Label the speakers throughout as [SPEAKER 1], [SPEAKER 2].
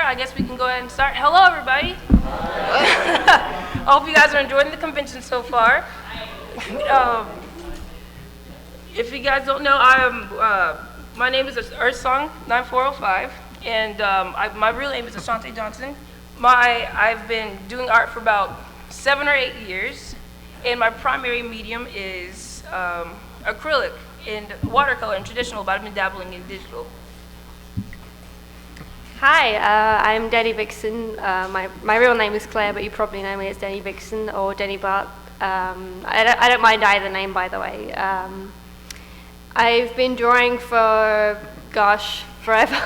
[SPEAKER 1] I guess we can go ahead and start. Hello, everybody. I hope you guys are enjoying the convention so far. If you guys don't know, my name is EarthSong9405, and my real name is Ashante Johnson. I've been doing art for about 7 or 8 years, and my primary medium is acrylic and watercolor and traditional, but I've been dabbling in digital.
[SPEAKER 2] Hi, I'm Denny Vixen. My real name is Claire, but you probably know me as Denny Vixen or Denny Bart. I don't mind either name, by the way. I've been drawing for, gosh, forever,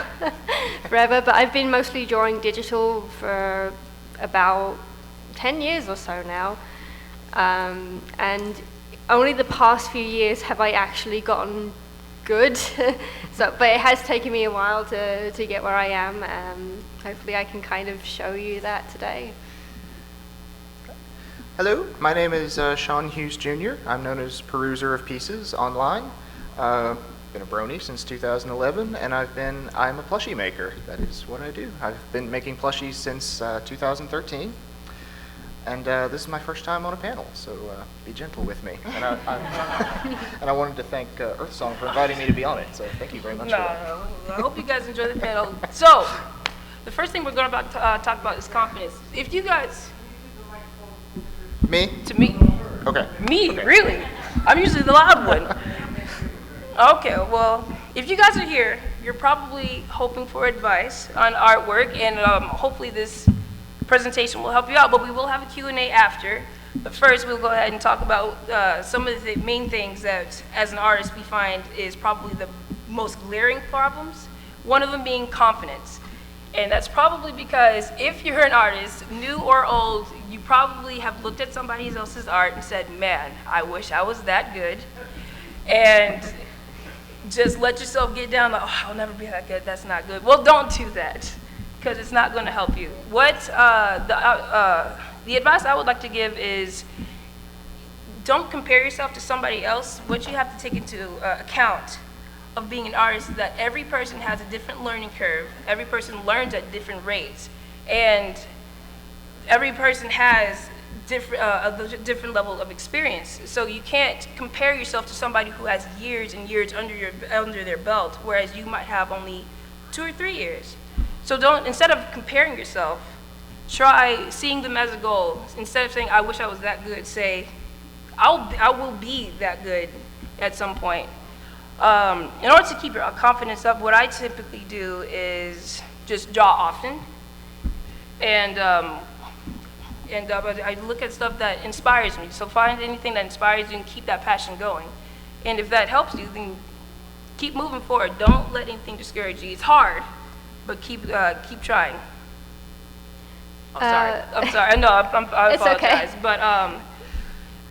[SPEAKER 2] but I've been mostly drawing digital for about 10 years or so now. And only the past few years have I actually gotten good. But it has taken me a while to get where I am. Hopefully I can kind of show you that today.
[SPEAKER 3] Hello, my name is Sean Hughes Jr. I'm known as Peruser of Pieces online. Been a Brony since 2011, and I'm a plushie maker. That is what I do. I've been making plushies since 2013. And this is my first time on a panel, so be gentle with me. And I wanted to thank EarthSong for inviting me to be on it, so thank you very much for that.
[SPEAKER 1] I hope you guys enjoy the panel. So, the first thing we're going to talk about is confidence. If you guys...
[SPEAKER 3] Me?
[SPEAKER 1] To me.
[SPEAKER 3] Okay.
[SPEAKER 1] Me?
[SPEAKER 3] Okay.
[SPEAKER 1] Really? I'm usually the loud one. Okay, well, if you guys are here, you're probably hoping for advice on artwork, and hopefully this presentation will help you out, but we will have a Q&A after. But first, we'll go ahead and talk about some of the main things that, as an artist, we find is probably the most glaring problems, one of them being confidence. And that's probably because if you're an artist, new or old, you probably have looked at somebody else's art and said, man, I wish I was that good. And just let yourself get down, like, oh, I'll never be that good, that's not good. Well, don't do that, because it's not going to help you. What the advice I would like to give is don't compare yourself to somebody else. What you have to take into account of being an artist is that every person has a different learning curve. Every person learns at different rates. And every person has a different level of experience. So you can't compare yourself to somebody who has years and years under their belt, whereas you might have only 2 or 3 years. So instead of comparing yourself, try seeing them as a goal. Instead of saying, I wish I was that good, say, I will be that good at some point. In order to keep your confidence up, what I typically do is just draw often. And I look at stuff that inspires me. So find anything that inspires you and keep that passion going. And if that helps you, then keep moving forward. Don't let anything discourage you. It's hard, but keep trying. I'm sorry. No, I apologize.
[SPEAKER 2] Okay.
[SPEAKER 1] But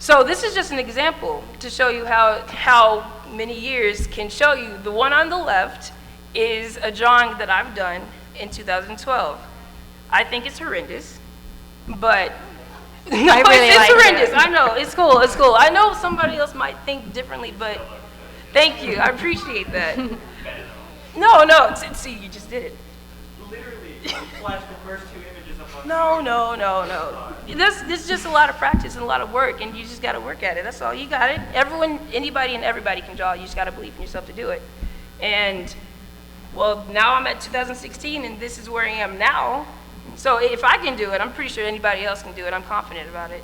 [SPEAKER 1] so this is just an example to show you how many years can show you. The one on the left is a drawing that I've done in 2012. I think it's horrendous, but no, it's horrendous. I know, it's cool. I know somebody else might think differently, but thank you. I appreciate that. No, see, you just did it.
[SPEAKER 4] Literally, flash the first 2 images up on
[SPEAKER 1] No. This is just a lot of practice and a lot of work, and you just got to work at it. That's all. You got it. Anybody and everybody can draw. You just got to believe in yourself to do it. And, well, now I'm at 2016, and this is where I am now. So if I can do it, I'm pretty sure anybody else can do it. I'm confident about it.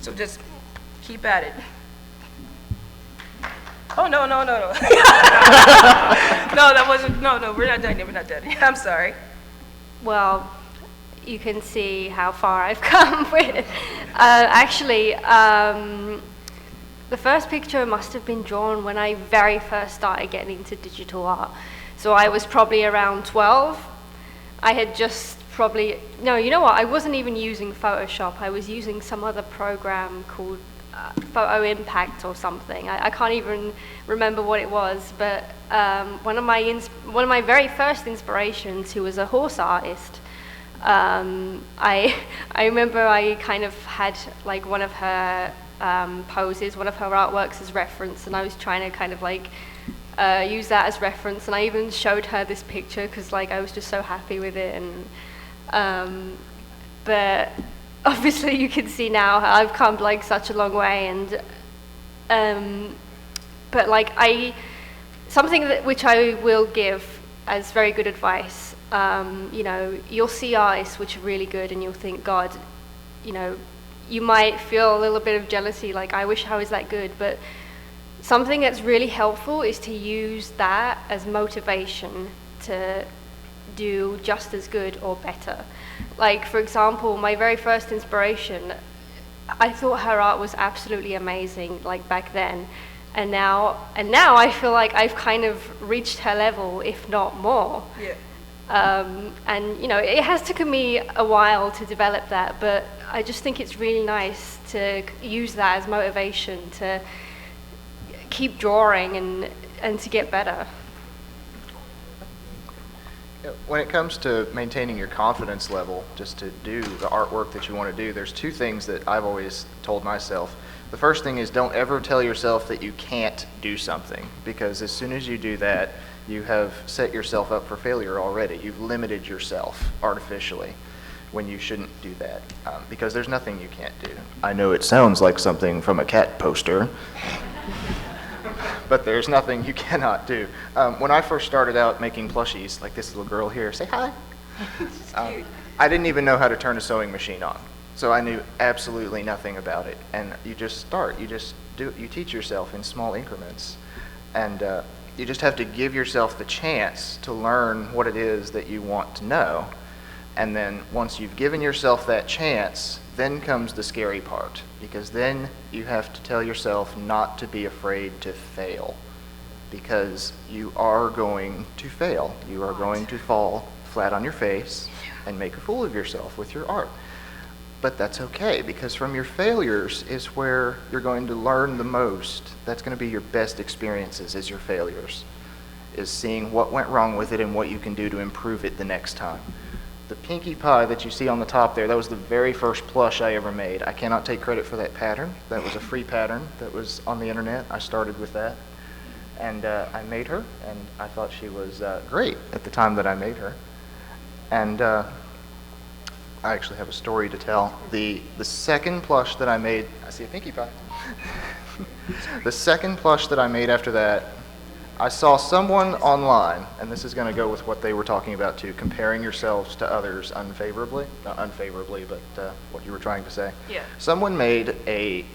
[SPEAKER 1] So just keep at it. Oh, no. No, that wasn't, no, we're not done yet. I'm sorry.
[SPEAKER 2] Well, you can see how far I've come with it. Actually, the first picture must have been drawn when I very first started getting into digital art. So I was probably around 12. I had just no, you know what? I wasn't even using Photoshop. I was using some other program called Photo Impact or something. I can't even remember what it was, but one of my very first inspirations, who was a horse artist, I remember I kind of had like one of her poses, one of her artworks as reference, and I was trying to kind of like use that as reference, and I even showed her this picture because like I was just so happy with it, and But obviously you can see now how I've come like such a long way, and but like something which I will give as very good advice. You know, you'll see artists which are really good, and you'll think, God, you know, you might feel a little bit of jealousy, like I wish I was that good. But something that's really helpful is to use that as motivation to do just as good or better. Like, for example, my very first inspiration, I thought her art was absolutely amazing, like back then. And now I feel like I've kind of reached her level, if not more.
[SPEAKER 1] Yeah.
[SPEAKER 2] And you know, it has taken me a while to develop that, but I just think it's really nice to use that as motivation to keep drawing and to get better.
[SPEAKER 3] When it comes to maintaining your confidence level, just to do the artwork that you want to do, there's two things that I've always told myself. The first thing is, don't ever tell yourself that you can't do something, because as soon as you do that, you have set yourself up for failure already. You've limited yourself artificially when you shouldn't do that, because there's nothing you can't do. I know it sounds like something from a cat poster, but there's nothing you cannot do. When I first started out making plushies, like this little girl here, say hi. I didn't even know how to turn a sewing machine on, so I knew absolutely nothing about it. And you just start, you just do it. You teach yourself in small increments, and you just have to give yourself the chance to learn what it is that you want to know. And then once you've given yourself that chance, then comes the scary part, because then you have to tell yourself not to be afraid to fail, because you are going to fail. You are going to fall flat on your face and make a fool of yourself with your art. But that's okay, because from your failures is where you're going to learn the most. That's going to be your best experiences, is your failures, is seeing what went wrong with it and what you can do to improve it the next time. The Pinkie Pie that you see on the top there, that was the very first plush I ever made. I cannot take credit for that pattern. That was a free pattern that was on the internet. I started with that, and I made her, and I thought she was great at the time that I made her. And I actually have a story to tell. The second plush that I made, I see a Pinkie Pie. The second plush that I made after that, I saw someone online, and this is going to go with what they were talking about too, comparing yourselves to others unfavorably. Not unfavorably, but what you were trying to say.
[SPEAKER 1] Yeah.
[SPEAKER 3] Someone made a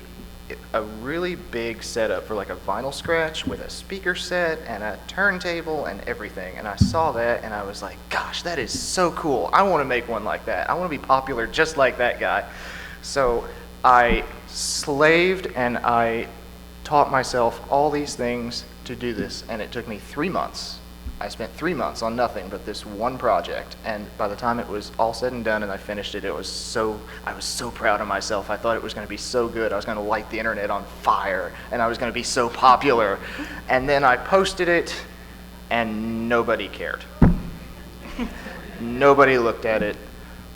[SPEAKER 3] really big setup for like a vinyl scratch with a speaker set and a turntable and everything. And I saw that and I was like, gosh, that is so cool. I want to make one like that. I want to be popular just like that guy. So I slaved and I taught myself all these things to do this, and it took me 3 months. I spent 3 months on nothing but this one project, and by the time it was all said and done and I finished it, I was so proud of myself. I thought it was going to be so good. I was going to light the internet on fire, and I was going to be so popular. And then I posted it, and nobody cared. Nobody looked at it.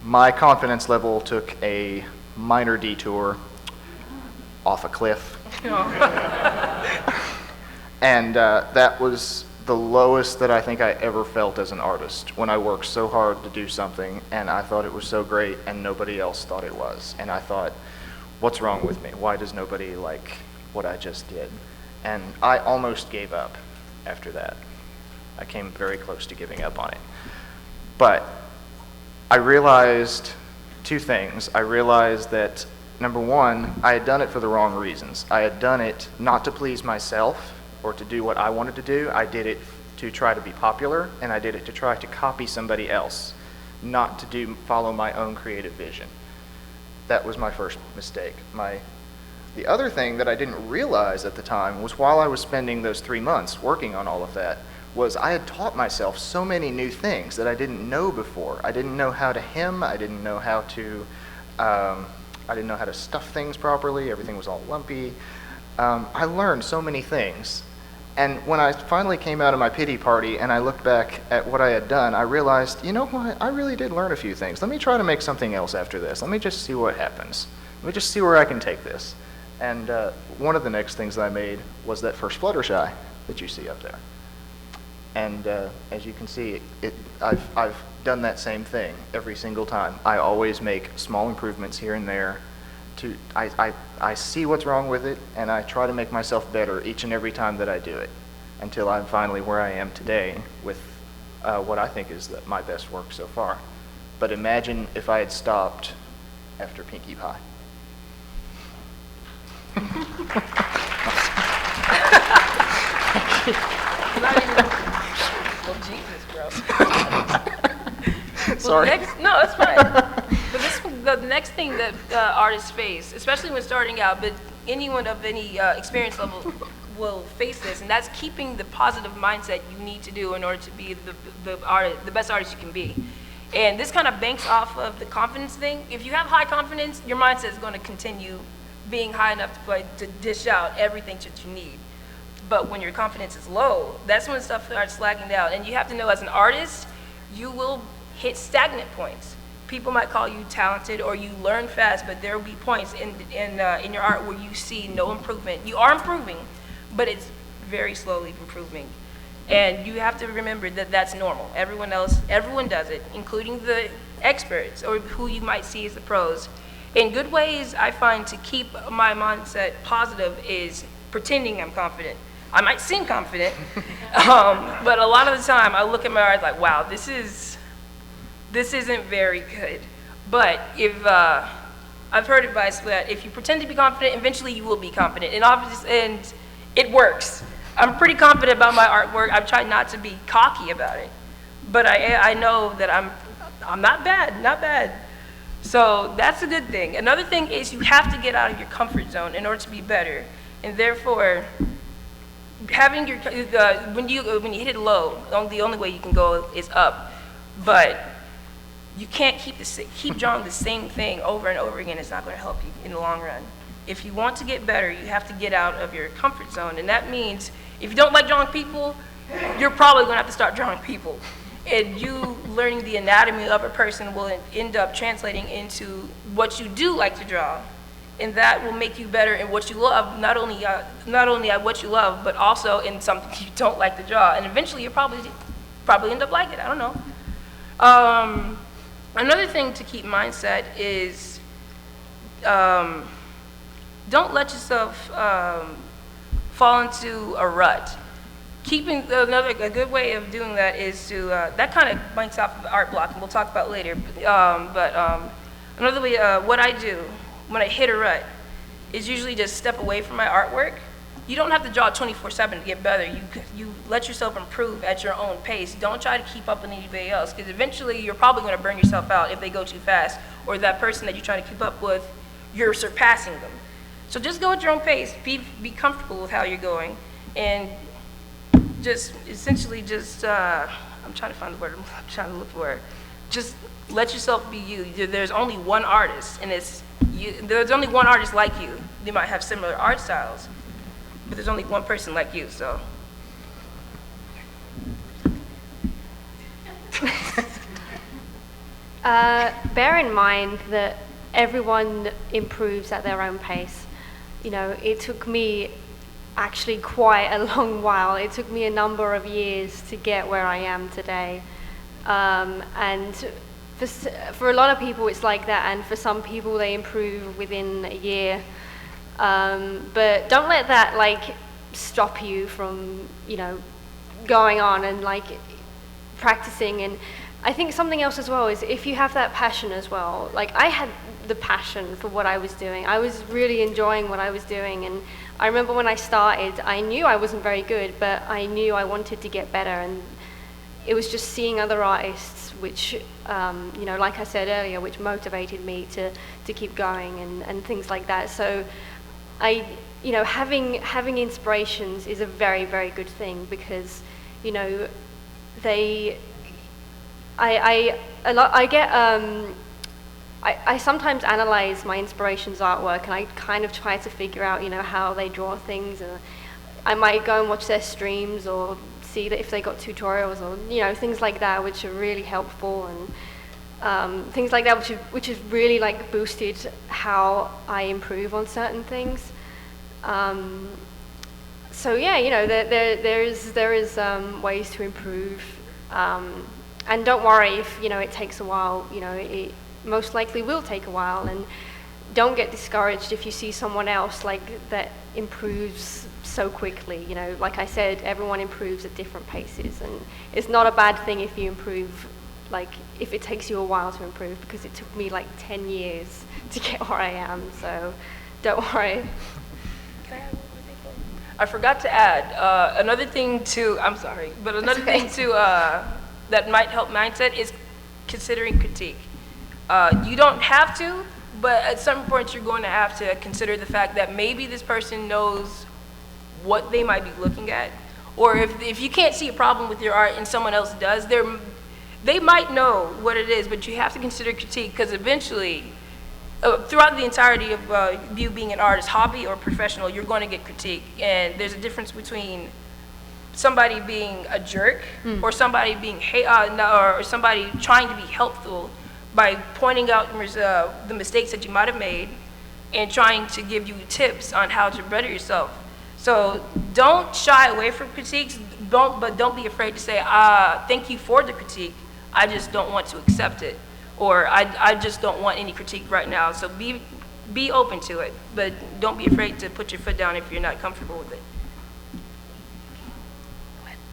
[SPEAKER 3] My confidence level took a minor detour off a cliff. And that was the lowest that I think I ever felt as an artist, when I worked so hard to do something and I thought it was so great and nobody else thought it was. And I thought, what's wrong with me? Why does nobody like what I just did? And I almost gave up after that. I came very close to giving up on it. But I realized two things. I realized that, number one, I had done it for the wrong reasons. I had done it not to please myself or to do what I wanted to do. I did it to try to be popular, and I did it to try to copy somebody else, not to follow my own creative vision. That was my first mistake. The other thing that I didn't realize at the time was, while I was spending those 3 months working on all of that, was I had taught myself so many new things that I didn't know before. I didn't know how to hem. I didn't know how to stuff things properly. Everything was all lumpy. I learned so many things. And when I finally came out of my pity party and I looked back at what I had done, I realized, you know what, I really did learn a few things. Let me try to make something else after this. Let me just see what happens. Let me just see where I can take this. And one of the next things that I made was that first Fluttershy that you see up there. And as you can see, I've done that same thing every single time. I always make small improvements here and there. I see what's wrong with it, and I try to make myself better each and every time that I do it, until I'm finally where I am today with what I think is my best work so far. But imagine if I had stopped after Pinkie Pie.
[SPEAKER 1] Well, Jesus, bro.
[SPEAKER 3] Sorry.
[SPEAKER 1] No, it's fine. But the next thing that artists face, especially when starting out, but anyone of any experience level will face this, and that's keeping the positive mindset you need to do in order to be the best artist you can be. And this kind of banks off of the confidence thing. If you have high confidence, your mindset is going to continue being high enough to dish out everything that you need. But when your confidence is low, that's when stuff starts lagging down. And you have to know, as an artist, you will hit stagnant points. People might call you talented or you learn fast, but there will be points in your art where you see no improvement. You are improving, but it's very slowly improving. And you have to remember that that's normal. Everyone does it, including the experts or who you might see as the pros. In good ways, I find to keep my mindset positive is pretending I'm confident. I might seem confident, but a lot of the time I look at my art like, wow, this isn't very good. But if I've heard advice that if you pretend to be confident, eventually you will be confident, and it works. I'm pretty confident about my artwork. I've tried not to be cocky about it, but I know that I'm not bad. So that's a good thing. Another thing is you have to get out of your comfort zone in order to be better, and therefore having your when you hit it low, the only way you can go is up. But you can't keep drawing the same thing over and over again. It's not going to help you in the long run. If you want to get better, you have to get out of your comfort zone, and that means if you don't like drawing people, you're probably going to have to start drawing people. And you learning the anatomy of a person will end up translating into what you do like to draw, and that will make you better in what you love. Not only at what you love, but also in something you don't like to draw. And eventually, you'll probably end up liking it. I don't know. Another thing to keep mindset is don't let yourself fall into a rut. A good way of doing that is to, that kind of banks off of the art block, and we'll talk about later. Another way, what I do when I hit a rut is usually just step away from my artwork. You don't have to draw 24/7 to get better. You let yourself improve at your own pace. Don't try to keep up with anybody else, because eventually you're probably going to burn yourself out if they go too fast, or that person that you're trying to keep up with, you're surpassing them. So just go at your own pace. Be comfortable with how you're going, and just essentially I'm trying to find the word I'm trying to look for. Just let yourself be you. There's only one artist, and it's you. There's only one artist like you. They might have similar art styles, but there's only one person like you. So
[SPEAKER 2] bear in mind that everyone improves at their own pace. You know, it took me actually quite a long while. It took me a number of years to get where I am today. And for a lot of people it's like that, and for some people they improve within a year. But don't let that stop you from, going on and practicing. And I think something else as well is if you have that passion as well. I had the passion for what I was doing. I was really enjoying what I was doing, and I remember when I started, I knew I wasn't very good, but I knew I wanted to get better, and it was just seeing other artists which, like I said earlier, which motivated me to keep going and things like that. So having inspirations is a very, very good thing, because, I sometimes analyze my inspiration's artwork, and I kind of try to figure out, how they draw things, and I might go and watch their streams or see that if they got tutorials or, things like that, which are really helpful, and things like that, which has really boosted how I improve on certain things. so yeah, you know, there is ways to improve, and don't worry if, you know, it takes a while. You know, it most likely will take a while, and don't get discouraged if you see someone else like that improves so quickly. You know, like I said, everyone improves at different paces, and it's not a bad thing if you improve, like if it takes you a while to improve, because it took me like 10 years to get where I am, so don't worry.
[SPEAKER 1] I forgot to add, another thing to, I'm sorry, but another thing to, that might help mindset is considering critique. You don't have to, but at some point you're going to have to consider the fact that maybe this person knows what they might be looking at, or if you can't see a problem with your art and someone else does, they might know what it is, but you have to consider critique, because eventually, throughout the entirety of you being an artist, hobby or professional, you're going to get critique, and there's a difference between somebody being a jerk or somebody being or somebody trying to be helpful by pointing out the mistakes that you might have made and trying to give you tips on how to better yourself. So don't shy away from critiques, but don't be afraid to say, thank you for the critique, I just don't want to accept it, or I just don't want any critique right now. So be open to it, but don't be afraid to put your foot down if you're not comfortable with it.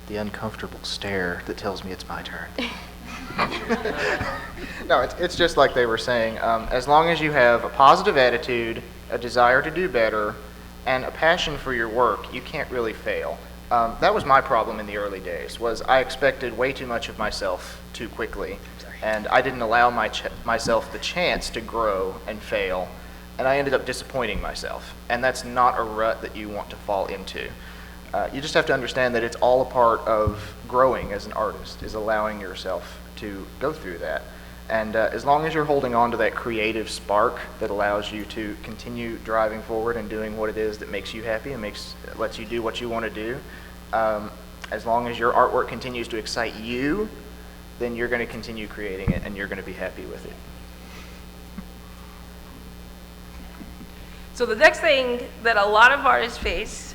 [SPEAKER 3] The uncomfortable stare that tells me it's my turn. No, it's just like they were saying, as long as you have a positive attitude, a desire to do better, and a passion for your work, you can't really fail. That was my problem in the early days, was I expected way too much of myself too quickly, and I didn't allow myself the chance to grow and fail, and I ended up disappointing myself, and that's not a rut that you want to fall into. You just have to understand that it's all a part of growing as an artist, is allowing yourself to go through that. And as long as you're holding on to that creative spark that allows you to continue driving forward and doing what it is that makes you happy and lets you do what you want to do, as long as your artwork continues to excite you, then you're going to continue creating it and you're going to be happy with it.
[SPEAKER 1] So the next thing that a lot of artists face,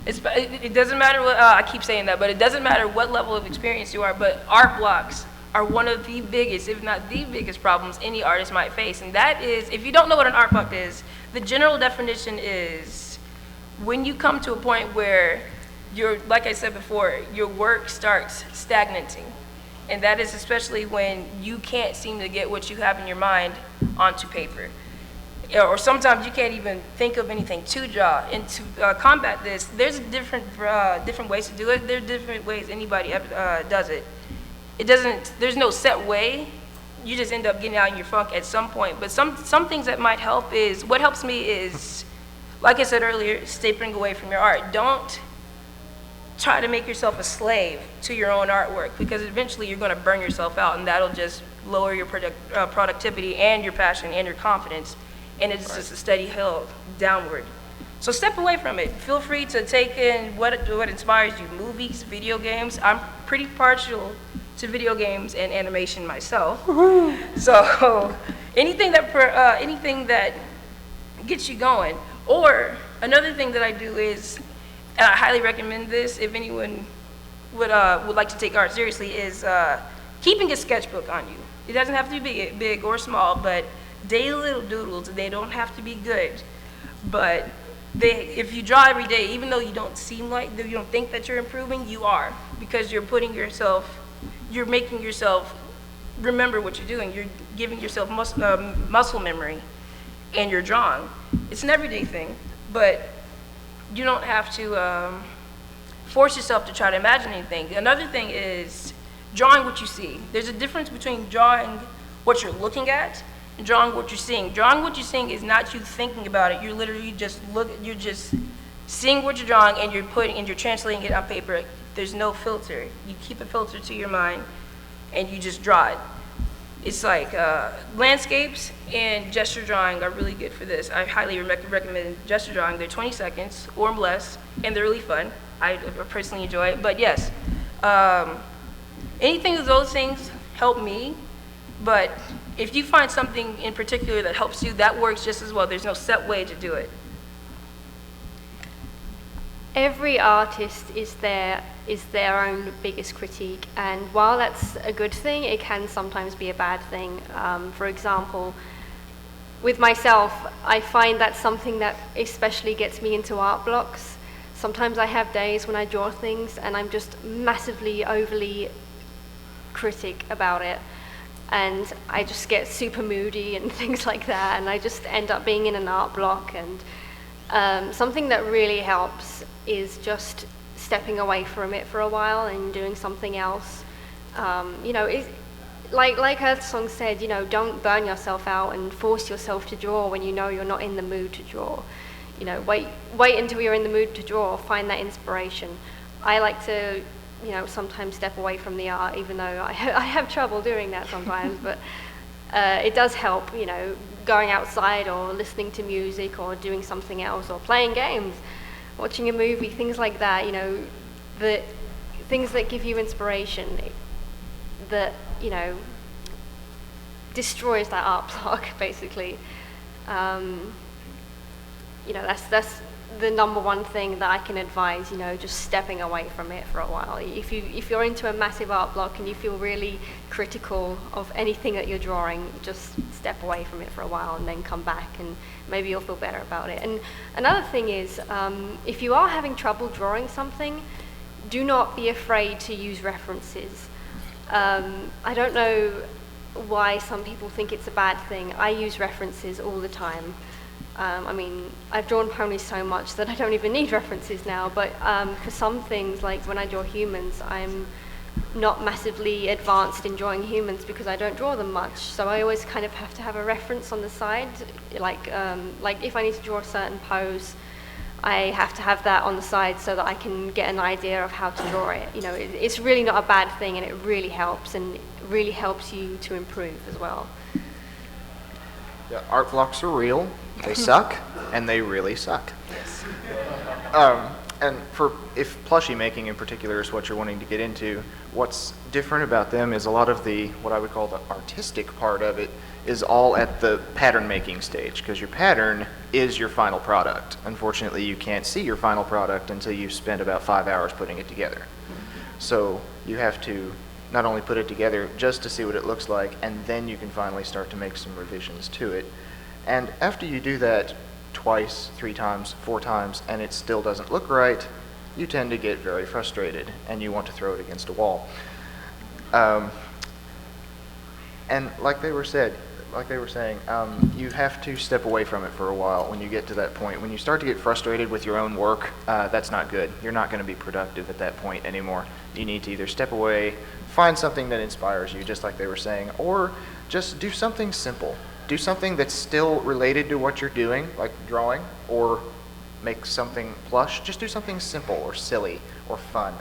[SPEAKER 1] it doesn't matter what, I keep saying that, but it doesn't matter what level of experience you are, but art blocks are one of the biggest, if not the biggest problems any artist might face. And that is, if you don't know what an art block is, the general definition is when you come to a point where like I said before, your work starts stagnating. And that is especially when you can't seem to get what you have in your mind onto paper. Or sometimes you can't even think of anything to draw. And to combat this, there's different ways to do it. There are different ways anybody does it. There's no set way. You just end up getting out in your funk at some point. But some things that might help is, what helps me is, like I said earlier, stepping away from your art. Don't try to make yourself a slave to your own artwork, because eventually you're going to burn yourself out, and that'll just lower your productivity and your passion and your confidence. And it's just a steady hill downward. So step away from it. Feel free to take in what inspires you, movies, video games. I'm pretty partial to video games and animation myself. So anything that gets you going. Or another thing that I do is, and I highly recommend this if anyone would like to take art seriously, is keeping a sketchbook on you. It doesn't have to be big or small, but daily little doodles. They don't have to be good, but if you draw every day, even though you don't think that you're improving, you are, because you're making yourself remember what you're doing. You're giving yourself muscle memory, and you're drawing. It's an everyday thing, but you don't have to force yourself to try to imagine anything. Another thing is drawing what you see. There's a difference between drawing what you're looking at and drawing what you're seeing. Drawing what you're seeing is not you thinking about it. You're literally you're just seeing what you're drawing, and you're translating it on paper. There's no filter. You keep a filter to your mind, and you just draw it. It's like landscapes and gesture drawing are really good for this. I highly recommend gesture drawing. They're 20 seconds or less, and they're really fun. I personally enjoy it. But yes, anything of those things help me. But if you find something in particular that helps you, that works just as well. There's no set way to do it.
[SPEAKER 2] every artist is their own biggest critique, and while that's a good thing, it can sometimes be a bad thing. For example, with myself, I find that's something that especially gets me into art blocks. Sometimes I have days when I draw things and I'm just massively overly critic about it, and I just get super moody and things like that, and I just end up being in an art block. And something that really helps is just stepping away from it for a while and doing something else. Like her song said, don't burn yourself out and force yourself to draw when you know you're not in the mood to draw. Wait until you're in the mood to draw, find that inspiration. I like to, sometimes step away from the art, even though I have trouble doing that sometimes, but it does help, going outside or listening to music or doing something else or playing games, watching a movie, things like that, the things that give you inspiration that, destroys that art block, basically. That's the number one thing that I can advise, just stepping away from it for a while. If you're into a massive art block and you feel really critical of anything that you're drawing, just step away from it for a while and then come back, and maybe you'll feel better about it. And another thing is, if you are having trouble drawing something, do not be afraid to use references. I don't know why some people think it's a bad thing. I use references all the time. I've drawn ponies so much that I don't even need references now, but for some things, like when I draw humans, I'm not massively advanced in drawing humans because I don't draw them much, so I always kind of have to have a reference on the side. Like if I need to draw a certain pose, I have to have that on the side so that I can get an idea of how to draw it. It's really not a bad thing, and it really helps, and it really helps you to improve as well.
[SPEAKER 3] Yeah, art blocks are real. They suck, and they really suck.
[SPEAKER 1] Yes.
[SPEAKER 3] And if plushie making in particular is what you're wanting to get into, what's different about them is a lot of what I would call the artistic part of it is all at the pattern making stage, because your pattern is your final product. Unfortunately, you can't see your final product until you've spent about 5 hours putting it together. So you have to not only put it together just to see what it looks like, and then you can finally start to make some revisions to it. And after you do that twice, 3 times, 4 times, and it still doesn't look right, you tend to get very frustrated, and you want to throw it against a wall. And like they were saying, you have to step away from it for a while when you get to that point. When you start to get frustrated with your own work, that's not good. You're not going to be productive at that point anymore. You need to either step away, find something that inspires you, just like they were saying, or just do something simple. Do something that's still related to what you're doing, like drawing, or make something plush. Just do something simple or silly or fun.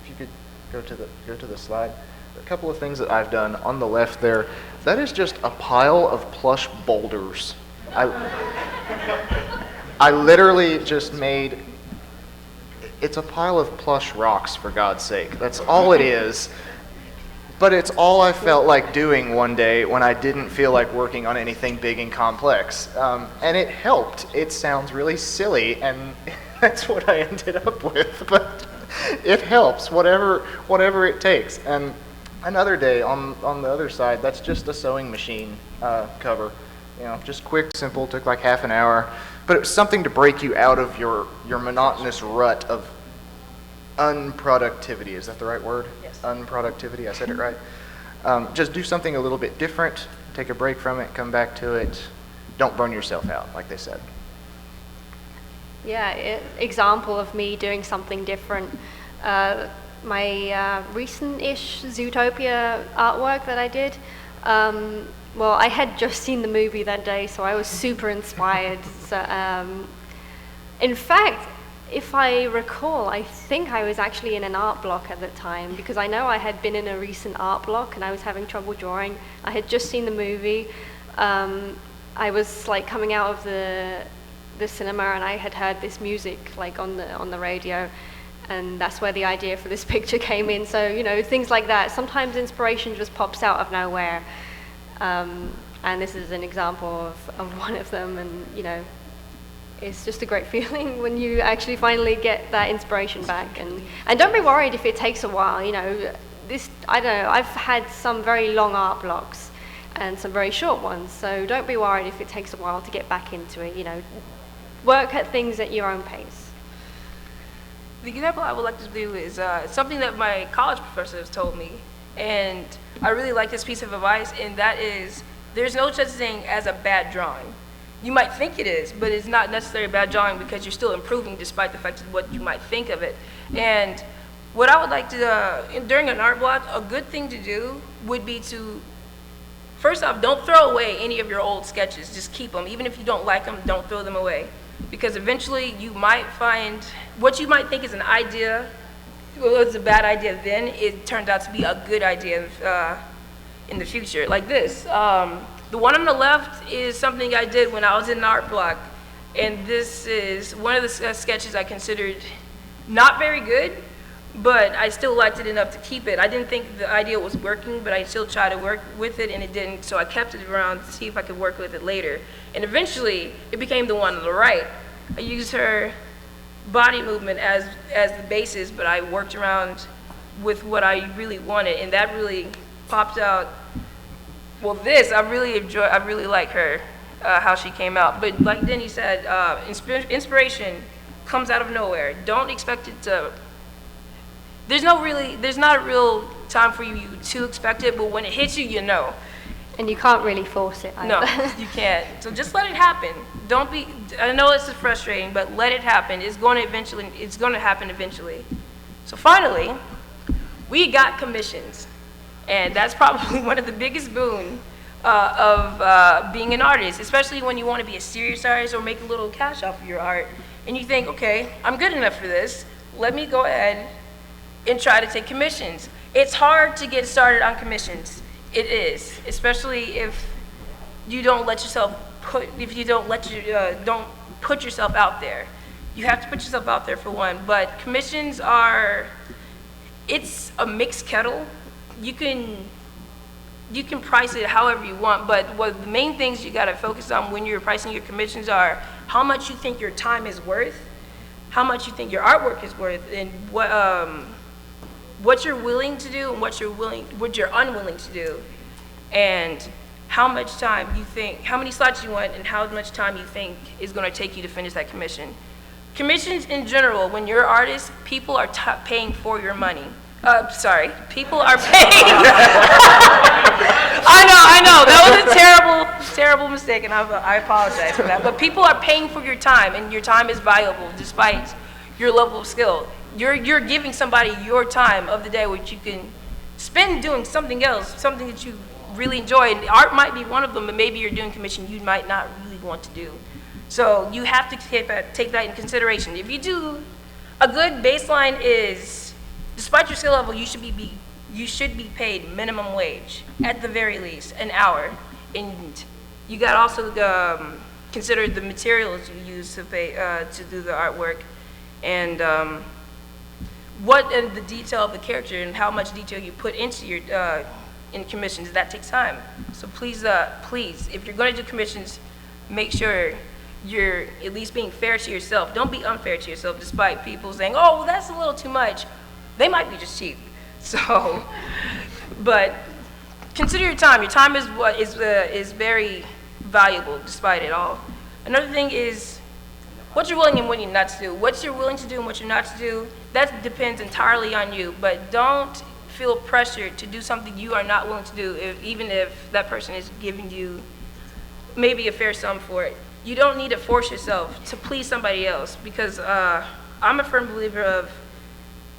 [SPEAKER 3] If you could go to the slide. A couple of things that I've done on the left there. That is just a pile of plush boulders. I literally just made. It's a pile of plush rocks, for God's sake. That's all it is. But it's all I felt like doing one day when I didn't feel like working on anything big and complex. And it helped. It sounds really silly, and that's what I ended up with. But it helps, whatever it takes. And another day on the other side, that's just a sewing machine cover. Just quick, simple, took like half an hour. But it was something to break you out of your monotonous rut of unproductivity. Is that the right word?
[SPEAKER 1] Yes.
[SPEAKER 3] Unproductivity, I said it right. Just do something a little bit different, take a break from it, come back to it. Don't burn yourself out, like they said.
[SPEAKER 2] Yeah, example of me doing something different. My recent-ish Zootopia artwork that I did, well, I had just seen the movie that day, so I was super inspired. So, in fact, if I recall, I think I was actually in an art block at the time, because I know I had been in a recent art block and I was having trouble drawing. I had just seen the movie. I was like coming out of the cinema, and I had heard this music like on the radio, and that's where the idea for this picture came in. So things like that. Sometimes inspiration just pops out of nowhere, and this is an example of one of them. And it's just a great feeling when you actually finally get that inspiration back. And don't be worried if it takes a while. You know, I don't know, I've had some very long art blocks and some very short ones, so don't be worried if it takes a while to get back into it. You know, work at things at your own pace.
[SPEAKER 1] The example I would like to do is something that my college professor has told me, and I really like this piece of advice, and that is, there's no such thing as a bad drawing. You might think it is, but it's not necessarily a bad drawing because you're still improving despite the fact of what you might think of it. And what I would like to, during an art block, a good thing to do would be to, first off, don't throw away any of your old sketches. Just keep them. Even if you don't like them, don't throw them away. Because eventually you might find what you might think is an idea, well, it's a bad idea then, it turns out to be a good idea in the future. Like this. The one on the left is something I did when I was in an art block. And this is one of the sketches I considered not very good, but I still liked it enough to keep it. I didn't think the idea was working, but I still tried to work with it, and it didn't, so I kept it around to see if I could work with it later. And eventually, it became the one on the right. I used her body movement as the basis, but I worked around with what I really wanted, and that really popped out. Well, this, I really like her, how she came out. But like Denny said, inspiration comes out of nowhere. Don't expect it to. There's not a real time for you to expect it, but when it hits you, you know.
[SPEAKER 2] And you can't really force it either.
[SPEAKER 1] No, you can't. So just let it happen. Don't be, I know it's frustrating, but let it happen. It's going to happen eventually. So finally, we got commissions. And that's probably one of the biggest boons of being an artist, especially when you want to be a serious artist or make a little cash off of your art. And you think, okay, I'm good enough for this. Let me go ahead and try to take commissions. It's hard to get started on commissions. It is, especially if you don't let yourself don't put yourself out there. You have to put yourself out there for one, but commissions it's a mixed kettle. You can price it however you want, but the main things you gotta focus on when you're pricing your commissions are how much you think your time is worth, how much you think your artwork is worth, and what you're willing to do and what you're unwilling to do, and how much time you think, how many slots you want, and how much time you think is going to take you to finish that commission. Commissions in general, when you're an artist, people are paying for your money. People are paying. I know, that was a terrible mistake, and I apologize for that. But people are paying for your time, and your time is valuable despite your level of skill. You're giving somebody your time of the day, which you can spend doing something else, something that you really enjoy. And art might be one of them, but maybe you're doing commission you might not really want to do. So you have to take that in consideration. If you do, a good baseline is, despite your skill level, you should be paid minimum wage, at the very least, an hour. And you got to also consider the materials you use to do the artwork, and the detail of the character and how much detail you put into your in commissions. That takes time. So please, if you're going to do commissions, make sure you're at least being fair to yourself. Don't be unfair to yourself, despite people saying, "Oh, well, that's a little too much." They might be just cheap. So, but consider your time. Your time is very valuable, despite it all. Another thing is what you're willing and what you're not to do. What you're willing to do and what you're not to do, that depends entirely on you. But don't feel pressured to do something you are not willing to do, even if that person is giving you maybe a fair sum for it. You don't need to force yourself to please somebody else, because I'm a firm believer of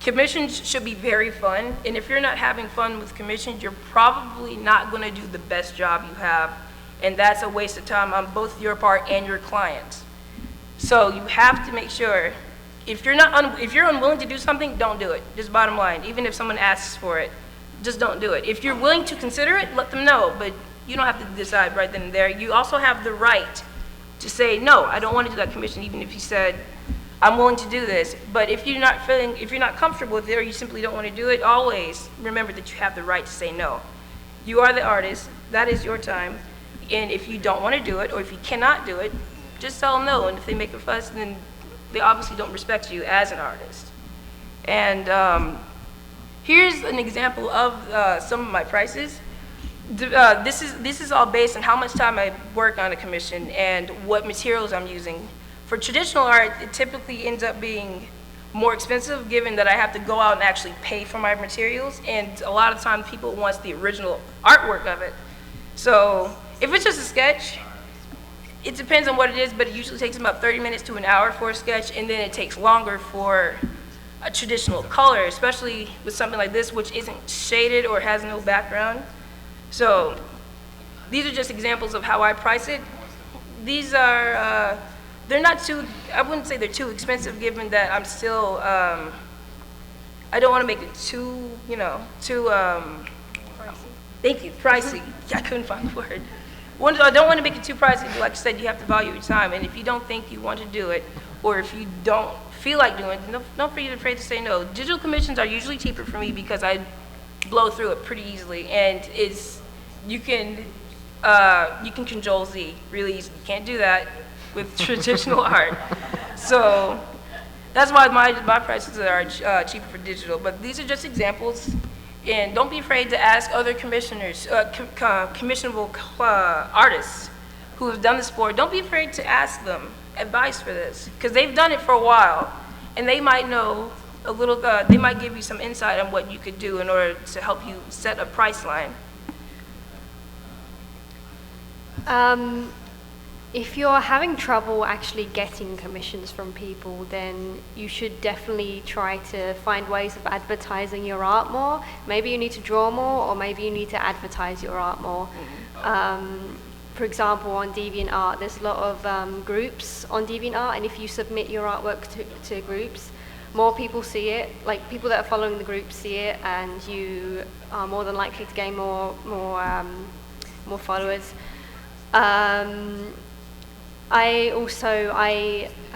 [SPEAKER 1] commissions should be very fun. And if you're not having fun with commissions, you're probably not going to do the best job you have. And that's a waste of time on both your part and your client's. So you have to make sure, if you're unwilling to do something, don't do it. Just bottom line. Even if someone asks for it, just don't do it. If you're willing to consider it, let them know, but you don't have to decide right then and there. You also have the right to say, no, I don't want to do that commission, even if you said, I'm willing to do this. But if you're not comfortable with it, or you simply don't want to do it, always remember that you have the right to say no. You are the artist. That is your time. And if you don't want to do it, or if you cannot do it, just tell them no. And if they make a fuss, then they obviously don't respect you as an artist. And here's an example of some of my prices. This is all based on how much time I work on a commission and what materials I'm using. For traditional art, it typically ends up being more expensive, given that I have to go out and actually pay for my materials, and a lot of times people want the original artwork of it. So if it's just a sketch, it depends on what it is, but it usually takes about 30 minutes to an hour for a sketch, and then it takes longer for a traditional color, especially with something like this, which isn't shaded or has no background. So these are just examples of how I price it. These are, they're not too, I wouldn't say they're too expensive, given that I'm still, I don't want to make it too, you know, too, thank you, pricey. I couldn't find the word. I don't want to make it too pricey. Like I said, you have to value your time, and if you don't think you want to do it, or if you don't feel like doing it, don't be afraid to say no. Digital commissions are usually cheaper for me because I blow through it pretty easily, and you can Control Z really easily. You can't do that with traditional art. So that's why my prices are cheaper for digital. But these are just examples, and don't be afraid to ask other commissioners, commissionable artists who have done this before. Don't be afraid to ask them advice for this, because they've done it for a while, and they might know a little, they might give you some insight on what you could do in order to help you set a price line.
[SPEAKER 2] If you're having trouble actually getting commissions from people, then you should definitely try to find ways of advertising your art more. Maybe you need to draw more, or maybe you need to advertise your art more. For example, on DeviantArt, there's a lot of groups on DeviantArt, and if you submit your artwork to groups, more people see it, like people that are following the group see it, and you are more than likely to gain more followers. I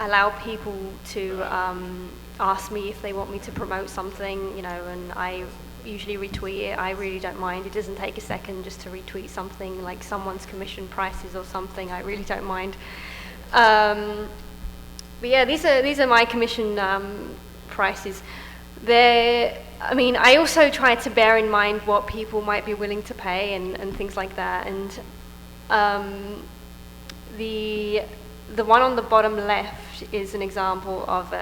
[SPEAKER 2] allow people to ask me if they want me to promote something, you know, and I usually retweet it. I really don't mind. It doesn't take a second just to retweet something, like someone's commission prices or something. I really don't mind. But yeah, these are my commission prices. I mean, I also try to bear in mind what people might be willing to pay and things like that. And the one on the bottom left is an example of,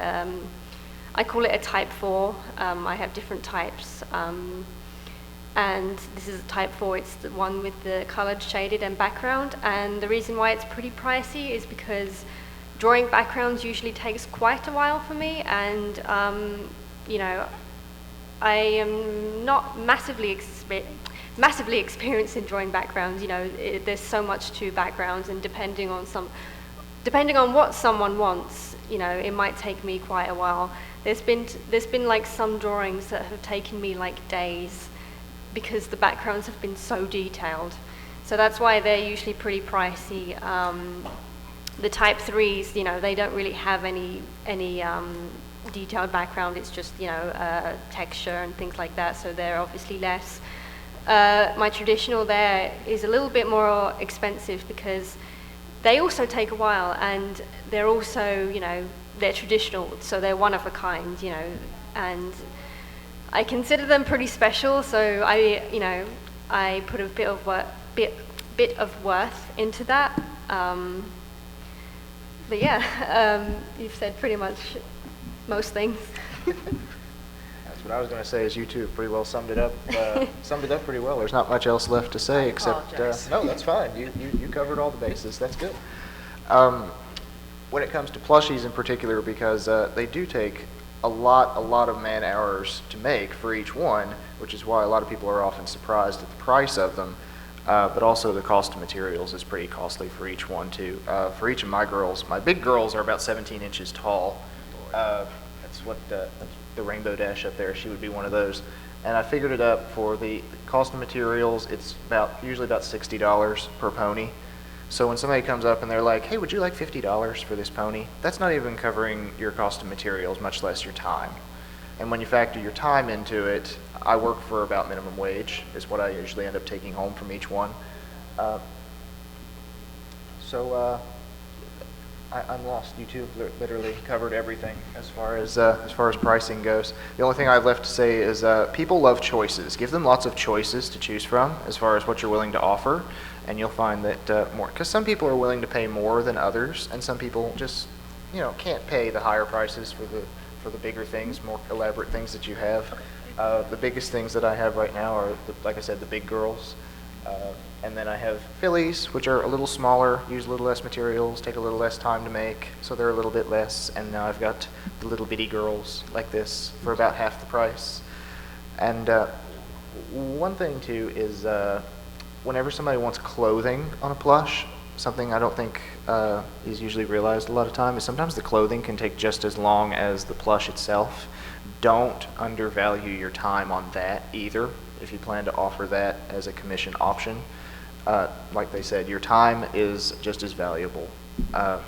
[SPEAKER 2] I call it a type 4. I have different types. And this is a type 4. It's the one with the colored, shaded, and background. And the reason why it's pretty pricey is because drawing backgrounds usually takes quite a while for me. And, you know, I am not massively experienced in drawing backgrounds. You know, there's so much to backgrounds, and depending on what someone wants, you know, it might take me quite a while. There's been like some drawings that have taken me like days because the backgrounds have been so detailed. So that's why they're usually pretty pricey. The type 3s, you know, they don't really have any detailed background. It's just, you know, texture and things like that, so they're obviously less. My traditional there is a little bit more expensive because they also take a while, and they're also, you know, they're traditional, so they're one of a kind, you know, and I consider them pretty special, so I put a bit of worth into that. But yeah, you've said pretty much most things.
[SPEAKER 3] That's what I was going to say. Is you two have pretty well summed it up. Summed it up pretty well. There's not much else left to say except. No, that's fine. You covered all the bases. That's good. When it comes to plushies in particular, because they do take a lot of man hours to make for each one, which is why a lot of people are often surprised at the price of them. But also the cost of materials is pretty costly for each one too. For each of my girls, my big girls are about 17 inches tall. That's what the rainbow dash up there, she would be one of those. And I figured it up for the cost of materials, it's usually about $60 per pony. So when somebody comes up and they're like, hey, would you like $50 for this pony? That's not even covering your cost of materials, much less your time. And when you factor your time into it, I work for about minimum wage, is what I usually end up taking home from each one. I'm lost. YouTube literally covered everything as far as pricing goes. The only thing I've left to say is people love choices. Give them lots of choices to choose from as far as what you're willing to offer, and you'll find that more. Because some people are willing to pay more than others, and some people just can't pay the higher prices for the bigger things, more elaborate things that you have. The biggest things that I have right now are, like I said, the big girls. And then I have fillies, which are a little smaller, use a little less materials, take a little less time to make, so they're a little bit less. And now I've got the little bitty girls like this for about half the price. And one thing too is whenever somebody wants clothing on a plush, something I don't think is usually realized a lot of time is sometimes the clothing can take just as long as the plush itself. Don't undervalue your time on that either if you plan to offer that as a commission option. Like they said, your time is just as valuable. Yes.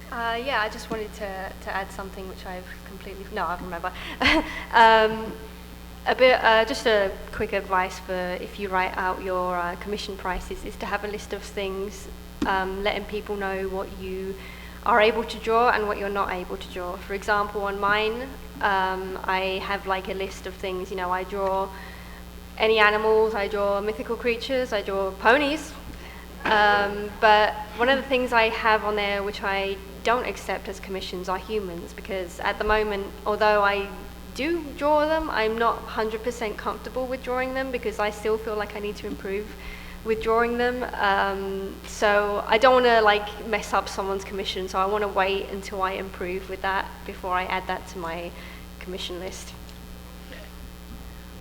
[SPEAKER 2] Yeah, I just wanted to add something which I've completely, no, I remember. Just a quick advice for if you write out your commission prices is to have a list of things, letting people know what you are able to draw and what you're not able to draw. For example, on mine, I have like a list of things, I draw any animals, I draw mythical creatures, I draw ponies. But one of the things I have on there which I don't accept as commissions are humans, because at the moment, although I do draw them, I'm not 100% comfortable with drawing them because I still feel like I need to improve with drawing them. So I don't want to mess up someone's commission, so I want to wait until I improve with that before I add that to my commission list.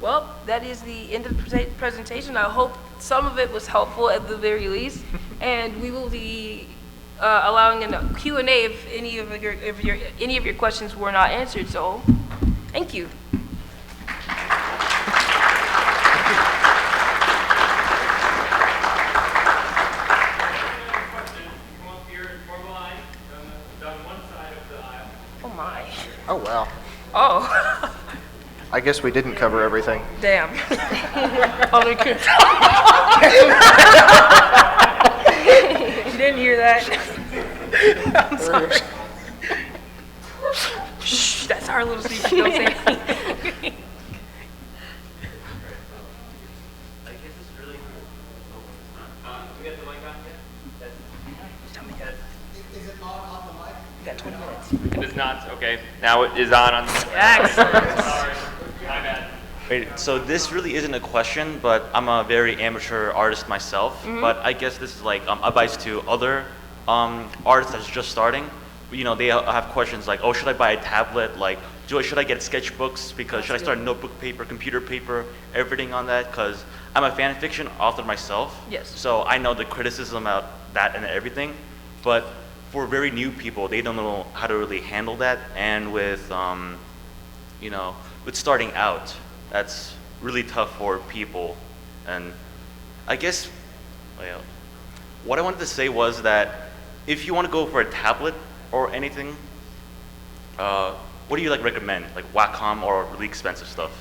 [SPEAKER 1] Well, that is the end of the presentation. I hope some of it was helpful at the very least, and we will be allowing a Q&A if any of your questions were not answered. So, thank you.
[SPEAKER 3] Oh, wow.
[SPEAKER 1] Oh.
[SPEAKER 3] I guess we didn't cover everything.
[SPEAKER 1] Damn. Oh, they could. You didn't hear that. I'm sorry. Shh, that's our little secret. Don't say anything.
[SPEAKER 5] It is not, okay. Now it is on.
[SPEAKER 1] Yes.
[SPEAKER 5] Sorry, my bad. Wait, so this really isn't a question, but I'm a very amateur artist myself. But I guess this is like advice to other artists that's just starting. They have questions like, oh, should I buy a tablet? Like, should I get sketchbooks? Because should I start notebook paper, computer paper, everything on that? Because I'm a fan fiction author myself.
[SPEAKER 1] Yes.
[SPEAKER 5] So I know the criticism about that and everything, but for very new people, they don't know how to really handle that, and with with starting out, that's really tough for people. And I guess what I wanted to say was that if you want to go for a tablet or anything, what do you recommend? Like Wacom or really expensive stuff?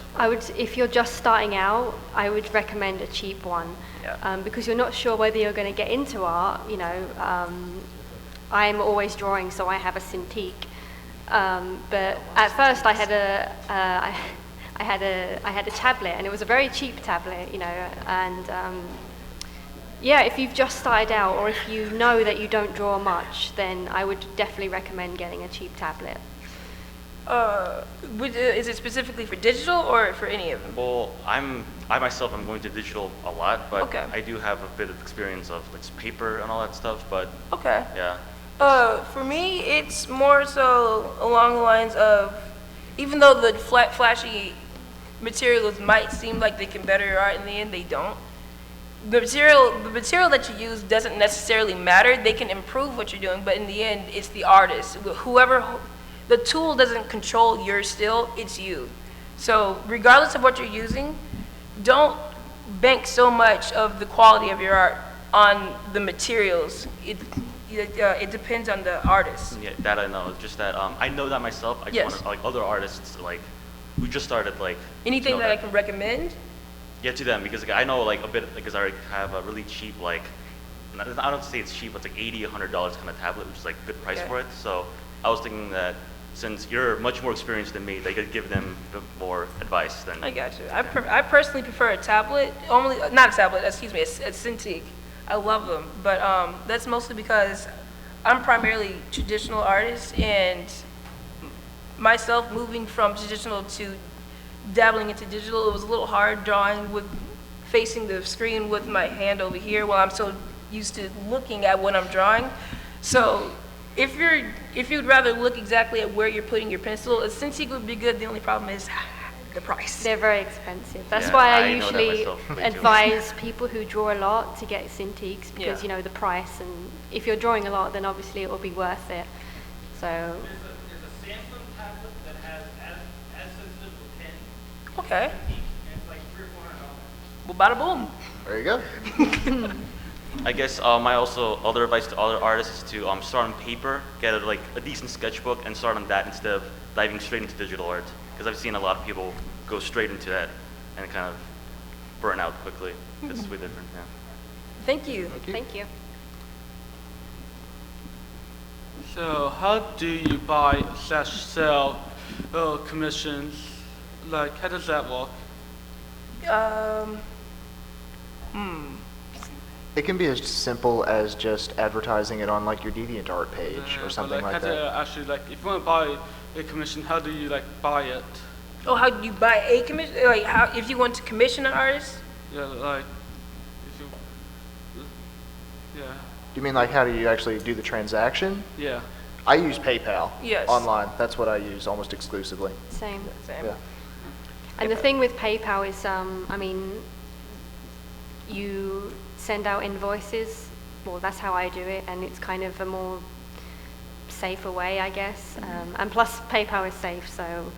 [SPEAKER 2] If you're just starting out, I would recommend a cheap one.
[SPEAKER 5] Yeah.
[SPEAKER 2] Because you're not sure whether you're going to get into art. I'm always drawing, so I have a Cintiq. But at first, I had a tablet, and it was a very cheap tablet, And if you've just started out, or if you know that you don't draw much, then I would definitely recommend getting a cheap tablet.
[SPEAKER 1] Is it specifically for digital or for any of them?
[SPEAKER 5] Well, I myself am going to digital a lot, but
[SPEAKER 1] Okay.
[SPEAKER 5] I do have a bit of experience of paper and all that stuff. But
[SPEAKER 1] Okay.
[SPEAKER 5] yeah.
[SPEAKER 1] For me, it's more so along the lines of, even though the flashy materials might seem like they can better your art, in the end they don't. The material that you use doesn't necessarily matter. They can improve what you're doing, but in the end, it's the artist. The tool doesn't control your still, it's you. So regardless of what you're using, don't bank so much of the quality of your art on the materials. It depends on the artist.
[SPEAKER 5] Yeah, that I know. It's just that I know that myself. I just
[SPEAKER 1] Yes.
[SPEAKER 5] want other artists who just started
[SPEAKER 1] Anything
[SPEAKER 5] know
[SPEAKER 1] that I can recommend?
[SPEAKER 5] Yeah, to them, because like, I know like a bit, because I already have a really cheap, like, I don't say it's cheap, but it's like $80, $100 kind of tablet, which is like a good price
[SPEAKER 1] Okay.
[SPEAKER 5] for it. So I was thinking that since you're much more experienced than me, they could give them a bit more advice than.
[SPEAKER 1] I got you. I personally prefer a tablet, only, not a tablet, excuse me, a Cintiq. I love them, but that's mostly because I'm primarily traditional artist, and myself moving from traditional to dabbling into digital, it was a little hard drawing with facing the screen with my hand over here while I'm so used to looking at what I'm drawing. So if you'd rather look exactly at where you're putting your pencil, a Cintiq would be good. The only problem is the price.
[SPEAKER 2] They're very expensive. That's
[SPEAKER 5] Yeah,
[SPEAKER 2] why I
[SPEAKER 5] I know that
[SPEAKER 2] usually
[SPEAKER 5] myself way too.
[SPEAKER 2] advise people who draw a lot to get Cintiqs because,
[SPEAKER 1] Yeah.
[SPEAKER 2] you know, the price, and if you're drawing a lot, then obviously it will be worth it. So,
[SPEAKER 4] There's a Samsung tablet that has as sensitive a pen,
[SPEAKER 1] Okay.
[SPEAKER 4] and it's like $300 or $400.
[SPEAKER 1] Well, bada boom.
[SPEAKER 3] There you go.
[SPEAKER 5] I guess my also other advice to other artists is to start on paper, get a decent sketchbook, and start on that instead of diving straight into digital art. Because I've seen a lot of people go straight into that and kind of burn out quickly. It's way different. Yeah.
[SPEAKER 1] Thank you.
[SPEAKER 2] thank you.
[SPEAKER 6] So how do you buy / sell commissions? Like, how does that work?
[SPEAKER 3] It can be as simple as just advertising it on like your DeviantArt page or
[SPEAKER 6] But,
[SPEAKER 3] something
[SPEAKER 6] how
[SPEAKER 3] like
[SPEAKER 6] do
[SPEAKER 3] that.
[SPEAKER 6] actually, like, if you want to buy a commission, how do you like buy it?
[SPEAKER 1] Oh, how do you buy a commission? Like, how if you want to commission an artist?
[SPEAKER 6] Yeah, like, if you, yeah,
[SPEAKER 3] Do you mean like how do you actually do the transaction?
[SPEAKER 6] yeah.
[SPEAKER 3] I use PayPal
[SPEAKER 1] Yes.
[SPEAKER 3] online. That's what I use almost exclusively.
[SPEAKER 2] Same.
[SPEAKER 1] Same.
[SPEAKER 3] Yeah.
[SPEAKER 2] And the thing with PayPal is, I mean, you send out invoices. Well, that's how I do it, and it's kind of a more safer way, I guess. And plus, PayPal is safe, so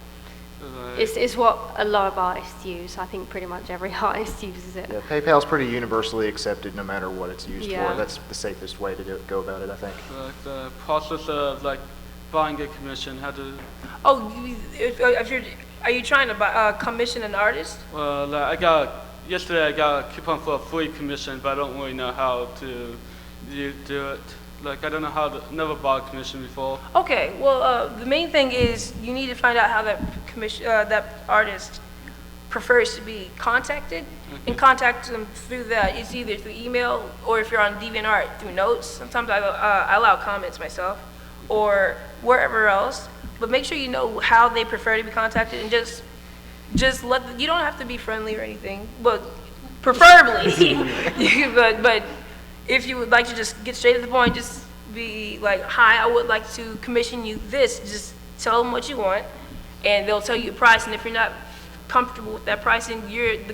[SPEAKER 2] it's what a lot of artists use. I think pretty much every artist uses it.
[SPEAKER 3] Yeah, PayPal's pretty universally accepted no matter what it's used
[SPEAKER 2] Yeah.
[SPEAKER 3] for. That's the safest way to go about it, I think.
[SPEAKER 6] Like the process of like buying a commission, how to,
[SPEAKER 1] Oh, if you're, are you trying to buy, commission an artist?
[SPEAKER 6] well, like, yesterday I got a coupon for a free commission, but I don't really know how to do it. Like, I don't know how to, never bought a commission before.
[SPEAKER 1] Okay, well, the main thing is you need to find out how that commission, that artist prefers to be contacted, and contact them through that. It's either through email, or if you're on DeviantArt, through notes. Sometimes I allow comments myself, or wherever else. But make sure you know how they prefer to be contacted, and just let you don't have to be friendly or anything, but preferably. but if you would like to just get straight to the point, just be like, hi, I would like to commission you this. Just tell them what you want, and they'll tell you a price. And if you're not comfortable with that pricing,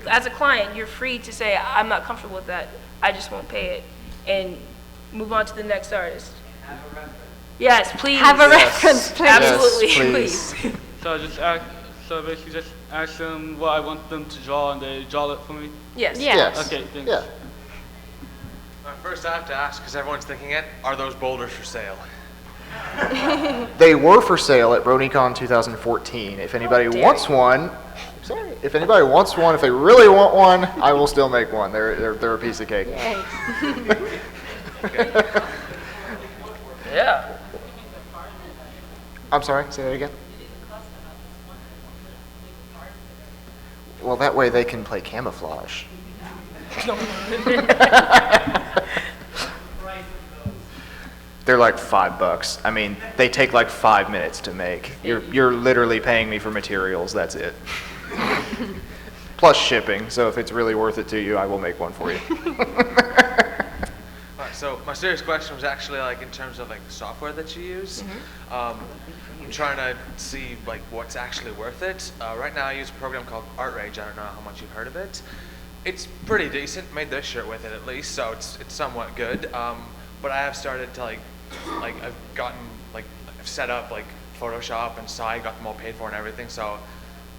[SPEAKER 1] as a client, you're free to say, I'm not comfortable with that. I just won't pay it, and move on to the next artist. Yes, please.
[SPEAKER 2] Have a reference, please.
[SPEAKER 1] Absolutely,
[SPEAKER 3] Yes,
[SPEAKER 1] please.
[SPEAKER 6] So I just so basically just ask them what I want them to draw, and they draw it for me.
[SPEAKER 1] Yes.
[SPEAKER 2] Yeah.
[SPEAKER 3] Yes.
[SPEAKER 6] Okay, thanks.
[SPEAKER 3] Yeah.
[SPEAKER 7] First, I have to ask, because everyone's thinking it, are those boulders for sale?
[SPEAKER 3] They were for sale at BronyCon 2014. If anybody
[SPEAKER 1] dare
[SPEAKER 3] wants one, sorry, if anybody wants one, if they really want one, I will still make one. They're a piece of cake.
[SPEAKER 2] Yay.
[SPEAKER 1] Yeah.
[SPEAKER 3] I'm sorry, say that again. Well, that way they can play camouflage. They're like $5. I mean, they take like 5 minutes to make. You're literally paying me for materials. That's it. Plus shipping. So if it's really worth it to you, I will make one for you.
[SPEAKER 7] Alright, so my serious question was actually like in terms of like the software that you use. I'm trying to see like what's actually worth it. Right now I use a program called ArtRage. I don't know how much you've heard of it. It's pretty decent. Made this shirt with it at least, so it's somewhat good. But I have started to like I've gotten like I've set up like Photoshop and Sci, got them all paid for and everything. So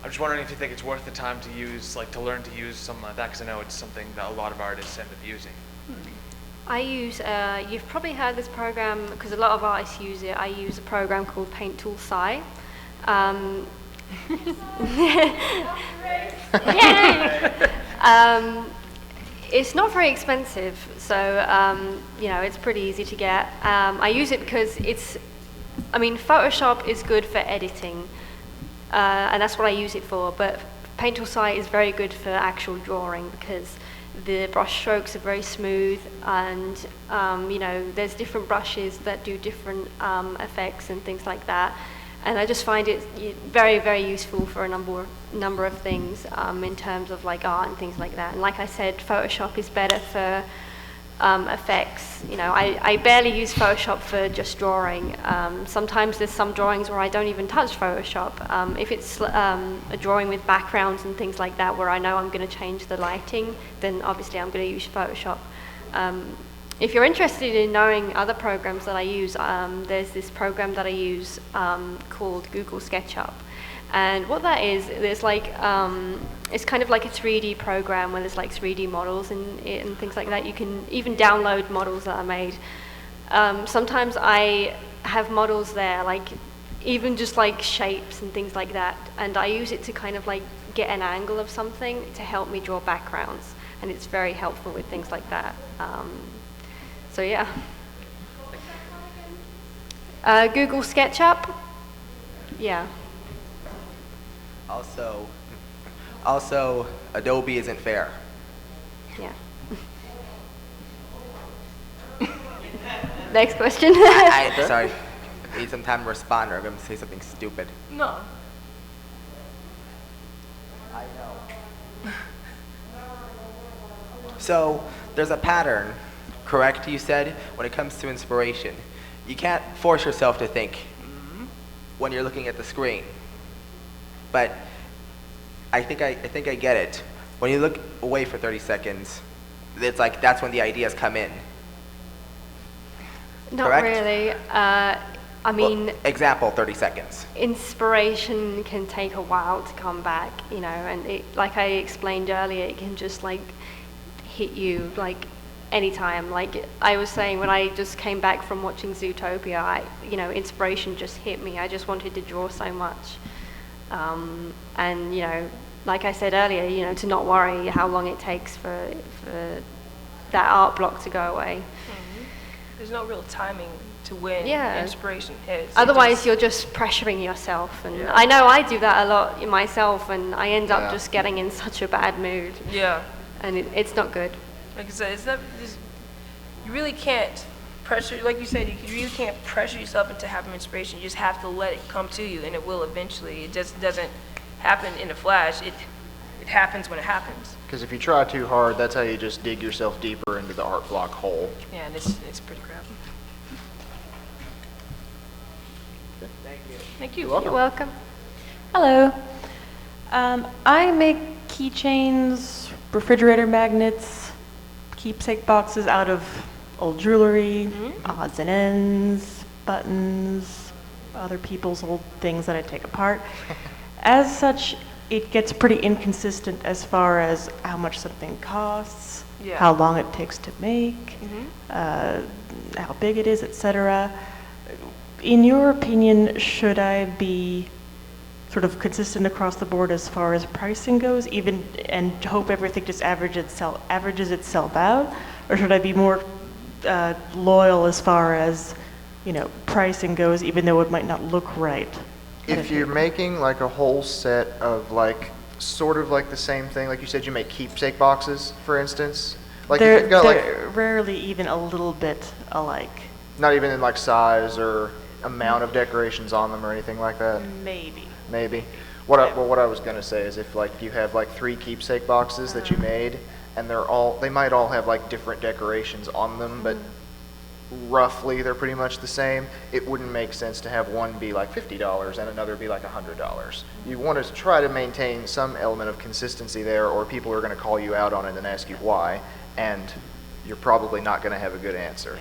[SPEAKER 7] I'm just wondering if you think it's worth the time to use like to learn to use something like that, because I know it's something that a lot of artists end up using.
[SPEAKER 2] I use, you've probably heard this program, because a lot of artists use it. I use a program called Paint Tool Sci. Yay! It's not very expensive, so you know, it's pretty easy to get. I use it because Photoshop is good for editing, and that's what I use it for, but Paint Tool Sight is very good for actual drawing because the brush strokes are very smooth, and you know, there's different brushes that do different effects and things like that. And I just find it very, very useful for a number of things in terms of like art and things like that. And like I said, Photoshop is better for effects. You know, I barely use Photoshop for just drawing. Sometimes there's some drawings where I don't even touch Photoshop. If it's a drawing with backgrounds and things like that where I know I'm going to change the lighting, then obviously I'm going to use Photoshop. If you're interested in knowing other programs that I use, there's this program that I use called Google SketchUp. And what that is, there's like, it's kind of like a 3D program where there's like 3D models in it and things like that. You can even download models that are made. Sometimes I have models there, like even just like shapes and things like that. And I use it to kind of like get an angle of something to help me draw backgrounds. And it's very helpful with things like that. So yeah. Google SketchUp. Yeah.
[SPEAKER 8] Also, Adobe isn't fair.
[SPEAKER 2] Yeah. Next question.
[SPEAKER 8] Sorry. I need some time to respond or I'm going to say something stupid.
[SPEAKER 1] No.
[SPEAKER 8] I know. So, there's a pattern, correct, you said, when it comes to inspiration. You can't force yourself to think when you're looking at the screen. But I think I get it. When you look away for 30 seconds, it's like that's when the ideas come in.
[SPEAKER 2] Not
[SPEAKER 8] correct?
[SPEAKER 2] really.
[SPEAKER 8] Well, example, 30 seconds.
[SPEAKER 2] Inspiration can take a while to come back, you know, and like I explained earlier, it can just like hit you like anytime. Like I was saying, when I just came back from watching Zootopia, inspiration just hit me. I just wanted to draw so much. And like I said earlier, to not worry how long it takes for that art block to go away.
[SPEAKER 1] Mm-hmm. There's no real timing to when inspiration hits.
[SPEAKER 2] Otherwise, you're just pressuring yourself, and I know I do that a lot myself, and I end up just getting in such a bad mood.
[SPEAKER 1] Yeah.
[SPEAKER 2] And it's not good.
[SPEAKER 1] Like I said, you really can't pressure, like you said, you really can't pressure yourself into having inspiration. You just have to let it come to you, and it will eventually. It just doesn't happen in a flash. It happens when it happens.
[SPEAKER 3] Because if you try too hard, that's how you just dig yourself deeper into the art block hole.
[SPEAKER 1] Yeah, and it's pretty crappy.
[SPEAKER 8] Thank you.
[SPEAKER 1] Thank you.
[SPEAKER 2] You're welcome.
[SPEAKER 9] Hello. I make keychains, refrigerator magnets, keepsake boxes out of old jewelry, odds and ends, buttons, other people's old things that I take apart. As such, it gets pretty inconsistent as far as how much something costs, how long it takes to make, how big it is, etc. In your opinion, should I be sort of consistent across the board as far as pricing goes, and hope everything just averages itself out, or should I be more loyal as far as pricing goes, even though it might not look right?
[SPEAKER 3] If you're making like a whole set of like sort of like the same thing, like you said, you make keepsake boxes, for instance. Like if you've got
[SPEAKER 9] they're rarely even a little bit alike.
[SPEAKER 3] Not even in like size or amount of decorations on them or anything like that. Maybe. What I was gonna say is if like you have like 3 keepsake boxes that you made, and they might all have like different decorations on them, but roughly they're pretty much the same. It wouldn't make sense to have one be like $50 and another be like $100. You want to try to maintain some element of consistency there, or people are going to call you out on it and ask you why, and you're probably not going to have a good answer.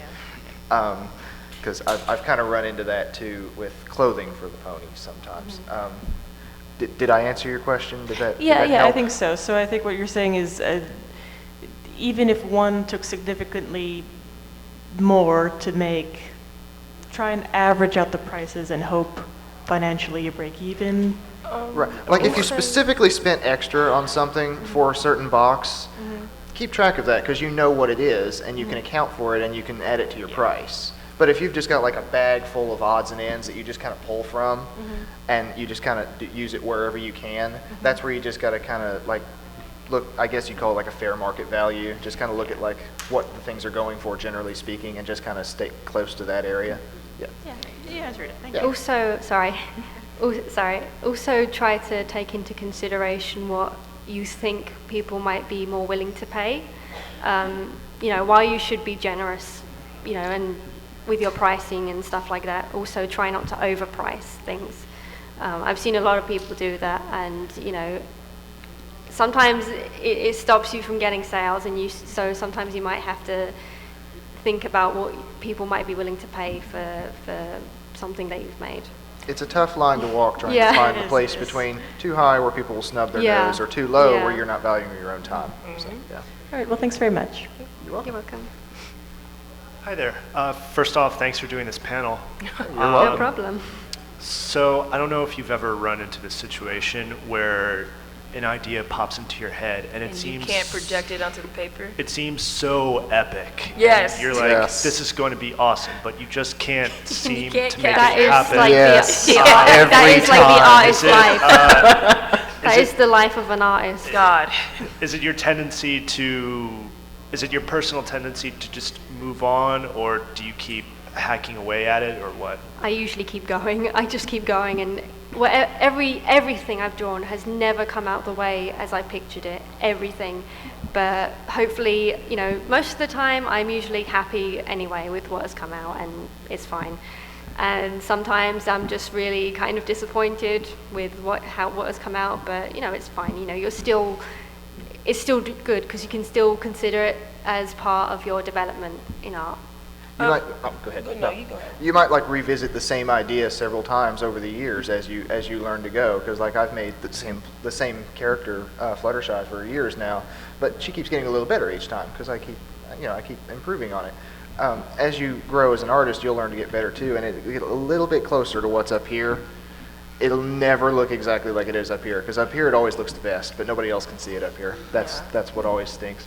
[SPEAKER 3] Because I've kind of run into that too with clothing for the ponies sometimes. Did I answer your question? Did that help?
[SPEAKER 9] I think so. So I think what you're saying is even if one took significantly more to make, try and average out the prices and hope financially you break even.
[SPEAKER 3] Right. Like if you specifically spent extra on something for a certain box, keep track of that because you know what it is and you can account for it and you can add it to your price. But if you've just got like a bag full of odds and ends that you just kind of pull from and you just kind of use it wherever you can, that's where you just got to kind of like look, I guess you call it like a fair market value. Just kind of look at like what the things are going for generally speaking and just kind of stay close to that area. Yeah.
[SPEAKER 9] Yeah, I heard it. Thank
[SPEAKER 3] Yeah.
[SPEAKER 2] Also try to take into consideration what you think people might be more willing to pay. While you should be generous, and with your pricing and stuff like that, also try not to overprice things. I've seen a lot of people do that, and sometimes it stops you from getting sales, and so sometimes you might have to think about what people might be willing to pay for something that you've made.
[SPEAKER 3] It's a tough line to walk trying to find the place between too high where people will snub their nose or too low where you're not valuing your own time. So, yeah.
[SPEAKER 9] All right, well, thanks very much.
[SPEAKER 3] You're welcome.
[SPEAKER 2] You're welcome.
[SPEAKER 10] Hi there. First off, thanks for doing this panel.
[SPEAKER 2] No problem.
[SPEAKER 10] So I don't know if you've ever run into this situation where an idea pops into your head and it seems...
[SPEAKER 1] you can't project it onto the paper?
[SPEAKER 10] It seems so epic.
[SPEAKER 1] Yes.
[SPEAKER 10] And you're like, this is going to be awesome, but you just can't seem to make it happen.
[SPEAKER 2] That is like the artist's life. That is the life of an artist.
[SPEAKER 1] God.
[SPEAKER 10] Is it your tendency to... Is it your personal tendency to just move on, or do you keep hacking away at it, or what?
[SPEAKER 2] I usually keep going. I just keep going, and everything I've drawn has never come out the way as I pictured it. Everything, but hopefully, most of the time I'm usually happy anyway with what has come out, and it's fine. And sometimes I'm just really kind of disappointed with what has come out, but it's fine. It's still good because you can still consider it as part of your development in art.
[SPEAKER 3] You might, go ahead.
[SPEAKER 1] No, you go ahead.
[SPEAKER 3] You might like revisit the same idea several times over the years as you learn to go. Because like I've made the same character Fluttershy for years now, but she keeps getting a little better each time because I keep improving on it. As you grow as an artist, you'll learn to get better too, and it get a little bit closer to what's up here. It'll never look exactly like it is up here because up here it always looks the best, but nobody else can see it up here. That's what always stinks.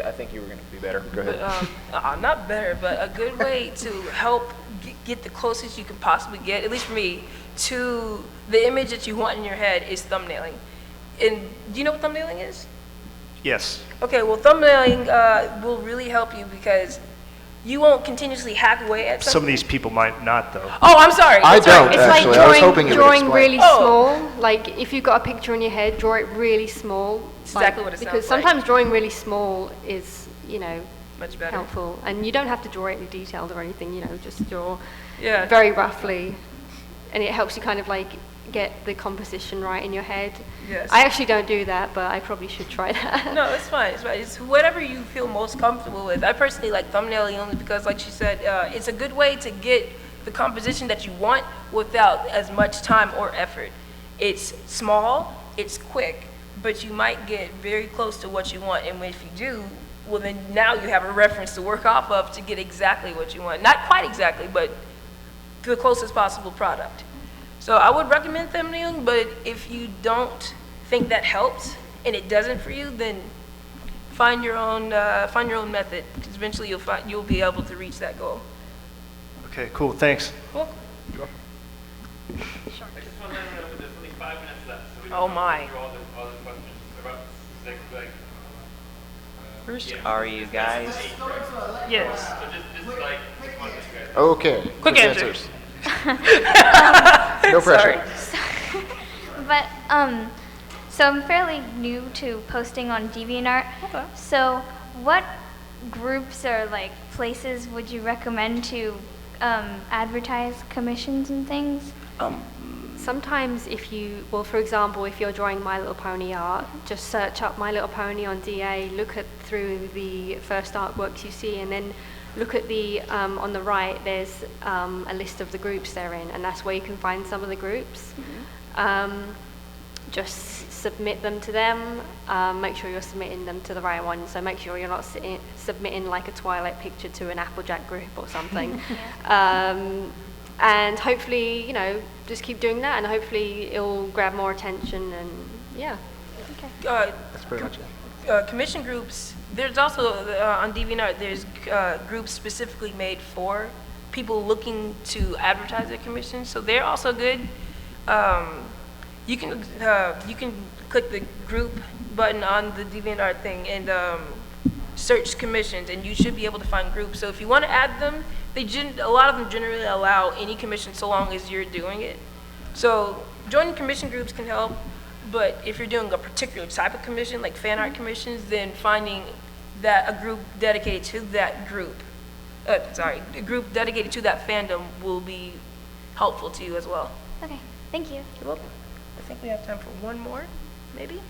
[SPEAKER 3] I think you were going to be better. Go ahead.
[SPEAKER 1] Not better, but a good way to help get the closest you can possibly get, at least for me, to the image that you want in your head is thumbnailing. And do you know what thumbnailing is?
[SPEAKER 10] Yes.
[SPEAKER 1] Okay, well, thumbnailing will really help you because you won't continuously hack away at something.
[SPEAKER 10] Some of these people might not, though.
[SPEAKER 1] Oh, I'm sorry.
[SPEAKER 3] I don't,
[SPEAKER 2] It's
[SPEAKER 3] actually.
[SPEAKER 2] like
[SPEAKER 3] I was hoping you would
[SPEAKER 2] drawing
[SPEAKER 3] explain.
[SPEAKER 2] really small. Like if you've got a picture in your head, draw it really small.
[SPEAKER 1] Exactly what it sounds like.
[SPEAKER 2] Because sometimes drawing really small is,
[SPEAKER 1] much better.
[SPEAKER 2] helpful. And you don't have to draw it in detailed or anything, just draw
[SPEAKER 1] Yeah.
[SPEAKER 2] very roughly. And it helps you kind of like get the composition right in your head.
[SPEAKER 1] Yes.
[SPEAKER 2] I actually don't do that, but I probably should try that.
[SPEAKER 1] No, it's fine. It's fine. It's whatever you feel most comfortable with. I personally like thumbnailing only because, like she said, it's a good way to get the composition that you want without as much time or effort. It's small, it's quick, but you might get very close to what you want. And if you do, well, then now you have a reference to work off of to get exactly what you want. Not quite exactly, but the closest possible product. So I would recommend thumbnailing, but if you don't think that helps and it doesn't for you, then find your own method. Because eventually you'll be able to reach that goal.
[SPEAKER 10] Okay, cool. Thanks.
[SPEAKER 1] Cool.
[SPEAKER 4] I just want to know if there's only 5 minutes left, so we
[SPEAKER 1] Oh
[SPEAKER 4] don't
[SPEAKER 1] my.
[SPEAKER 4] go through all the questions about like.
[SPEAKER 11] First, are you guys?
[SPEAKER 1] Yes.
[SPEAKER 4] So just like pick one of you guys.
[SPEAKER 3] Okay.
[SPEAKER 1] Quick answers.
[SPEAKER 3] No pressure.
[SPEAKER 12] But so I'm fairly new to posting on DeviantArt.
[SPEAKER 1] Okay.
[SPEAKER 12] So what groups or like places would you recommend to advertise commissions and things?
[SPEAKER 2] Sometimes for example, if you're drawing My Little Pony art, just search up My Little Pony on DA, look through the first artworks you see, and then look at the, on the right, there's a list of the groups they're in, and that's where you can find some of the groups. Just submit them to them, make sure you're submitting them to the right one, so make sure you're not submitting like a Twilight picture to an Applejack group or something. And hopefully, you know, just keep doing that, and hopefully it'll grab more attention, and yeah.
[SPEAKER 3] That's pretty much it.
[SPEAKER 1] Commission groups, there's also, on DeviantArt, there's groups specifically made for people looking to advertise their commission, so they're also good. You can click the group button on the DeviantArt thing and search commissions, and you should be able to find groups. So if you want to add them, a lot of them generally allow any commission so long as you're doing it. So joining commission groups can help, but if you're doing a particular type of commission, like fan art commissions, then finding a group dedicated to that group, a group dedicated to that fandom will be helpful to you as well.
[SPEAKER 12] Okay, thank you.
[SPEAKER 1] You're welcome. I think we have time for one more, maybe?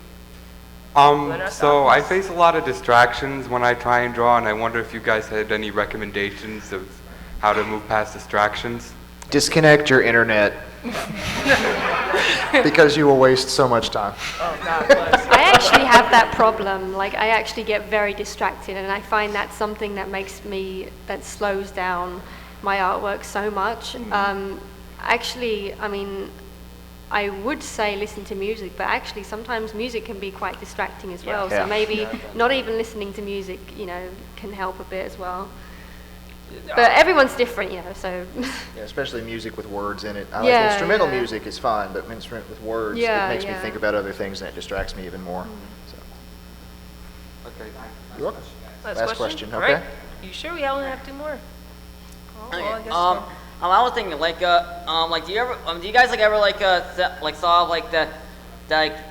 [SPEAKER 13] So I face a lot of distractions when I try and draw, and I wonder if you guys had any recommendations of how to move past distractions.
[SPEAKER 3] Disconnect your internet because you will waste so much time.
[SPEAKER 1] Oh, God bless.
[SPEAKER 2] I actually have that problem. Like, I actually get very distracted, and I find that's something that slows down my artwork so much. Actually, I mean, I would say listen to music, but actually sometimes music can be quite distracting as well.
[SPEAKER 3] Yeah.
[SPEAKER 2] So maybe not even listening to music, you know, can help a bit as well. But everyone's different, you know, so.
[SPEAKER 3] Yeah, especially music with words in it. I
[SPEAKER 2] Yeah,
[SPEAKER 3] like instrumental
[SPEAKER 2] yeah.
[SPEAKER 3] music is fine, but instrument with words,
[SPEAKER 2] Yeah,
[SPEAKER 3] it makes me
[SPEAKER 2] yeah.
[SPEAKER 3] think about other things and it distracts me even more. So.
[SPEAKER 13] Okay.
[SPEAKER 3] You're welcome.
[SPEAKER 1] Last question?
[SPEAKER 3] Okay.
[SPEAKER 1] Right. You sure we only have two more? Oh, well, I
[SPEAKER 14] Okay.
[SPEAKER 1] guess so.
[SPEAKER 14] I was thinking, like, do you guys like ever saw like that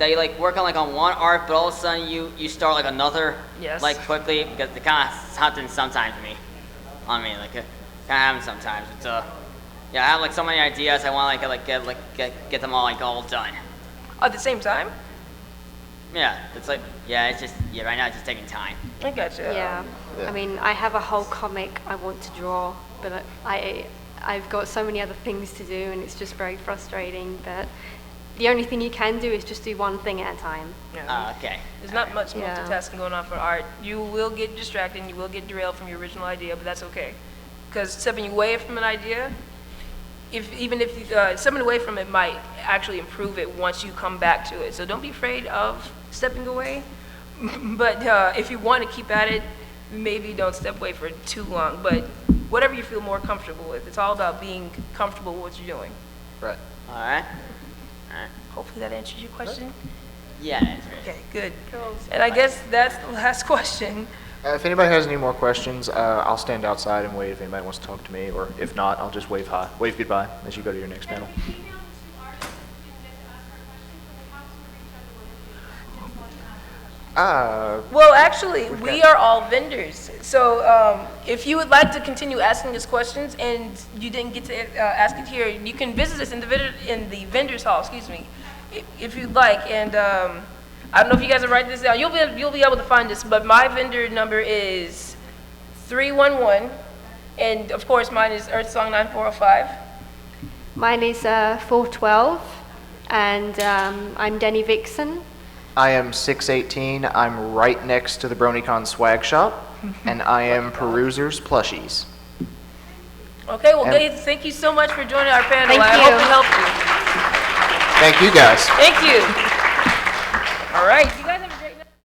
[SPEAKER 14] you like work on one art, but all of a sudden you start like another,
[SPEAKER 1] Yes.
[SPEAKER 14] like quickly, because it kind of happens sometimes to me. I mean, like, it kind of happens sometimes. It's yeah, I have like so many ideas. I want to get them all like all done.
[SPEAKER 1] At the same time?
[SPEAKER 14] Yeah, it's like it's just right now it's just taking time.
[SPEAKER 1] I gotcha.
[SPEAKER 2] Yeah. I mean, I have a whole comic I want to draw, but I've got so many other things to do, and it's just very frustrating that the only thing you can do is just do one thing at a time.
[SPEAKER 1] Yeah.
[SPEAKER 14] Okay.
[SPEAKER 1] There's not much
[SPEAKER 2] Yeah.
[SPEAKER 1] multitasking going on for art. You will get distracted, and you will get derailed from your original idea, but that's okay. Because stepping away from an idea, even if stepping away from it might actually improve it once you come back to it. So don't be afraid of stepping away. But if you want to keep at it, maybe don't step away for too long. But whatever you feel more comfortable with. It's all about being comfortable with what you're doing.
[SPEAKER 3] Right.
[SPEAKER 14] All right.
[SPEAKER 1] Hopefully that answers your question.
[SPEAKER 14] Yeah, that's right.
[SPEAKER 1] Okay, good. And I guess that's the last question.
[SPEAKER 3] If anybody has any more questions, I'll stand outside and wait if anybody wants to talk to me, or if not, I'll just wave goodbye as you go to your next panel.
[SPEAKER 1] Well, actually, we are all vendors. So if you would like to continue asking us questions and you didn't get to ask it here, you can visit us in the vendors hall, excuse me, if you'd like. And I don't know if you guys are writing this down. You'll be able to find this, but my vendor number is 311, and of course mine is Earth Song 9405.
[SPEAKER 2] Mine is 412, and I'm Denny Vixen.
[SPEAKER 3] I am 618. I'm right next to the BronyCon swag shop, and I am Peruser's Plushies.
[SPEAKER 1] Okay, well, guys, thank you so much for joining our panel.
[SPEAKER 2] Thank
[SPEAKER 1] I
[SPEAKER 2] you.
[SPEAKER 1] hope it helped you.
[SPEAKER 3] Thank you, guys.
[SPEAKER 1] Thank you. All right.